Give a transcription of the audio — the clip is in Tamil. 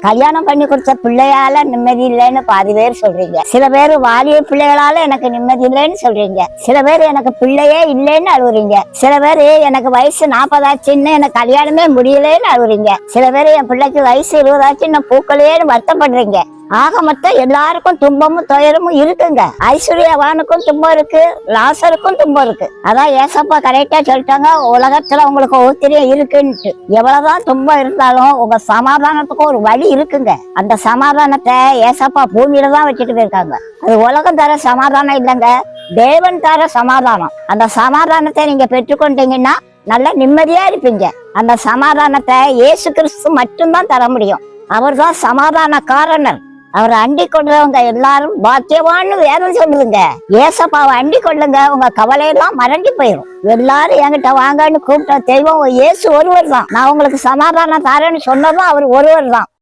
கல்யாணம் பண்ணி கொடுத்த பிள்ளையால நிம்மதி இல்லைன்னு பாதி பேர் சொல்றீங்க. சில பேர் வாலிய பிள்ளைகளால எனக்கு நிம்மதி இல்லைன்னு சொல்றீங்க. சில பேர் எனக்கு பிள்ளையே இல்லைன்னு அழுவுறீங்க. சில பேர் எனக்கு வயசு 40 ஆச்சுன்னு எனக்கு கல்யாணமே முடியலன்னு அழுவுறீங்க. சில பேர் என் பிள்ளைக்கு வயசு 20 ஆச்சு நான் பூக்கலையேன்னு வருத்தப்படுறீங்க. ஆக மொத்தம் எல்லாருக்கும் துன்பமும் துயரமும் இருக்குங்க. ஐஸ்வர்யவானுக்கும் துன்பம் இருக்கு, லாசருக்கும் துன்பம் இருக்கு. அதான் ஏசப்பா கரெக்டா சொல்லிட்டாங்க, உலகத்துல உங்களுக்கு ஒவ்வொருத்தரையும் இருக்குன்ட்டு. எவ்வளவுதான் துன்பம் இருந்தாலும் உங்க சமாதானத்துக்கும் ஒரு வழி இருக்குங்க. அந்த சமாதானத்தை ஏசப்பா பூமியில தான் வச்சுட்டு போயிருக்காங்க. அது உலகம் தர சமாதானம் இல்லைங்க, தேவன் தர சமாதானம். அந்த சமாதானத்தை நீங்க பெற்றுக்கொண்டீங்கன்னா நல்ல நிம்மதியா இருப்பீங்க. அந்த சமாதானத்தை இயேசு கிறிஸ்து மட்டும்தான் தர முடியும். அவர் தான் சமாதான காரணர். அவரை அண்டி கொள்றவங்க எல்லாரும் பாக்கியவான்னு வேதம் சொல்லுதுங்க. ஏசப்பாவை அண்டி கொள்ளுங்க, உங்க கவலையெல்லாம் மறந்து போயிடும். எல்லாரும் என்கிட்ட வாங்கன்னு கூப்பிட்ட தெய்வம் இயேசு ஒருவர் தான். நான் உங்களுக்கு சமாதானம் தரேன்னு சொன்னதும் அவர் ஒருவர் தான்.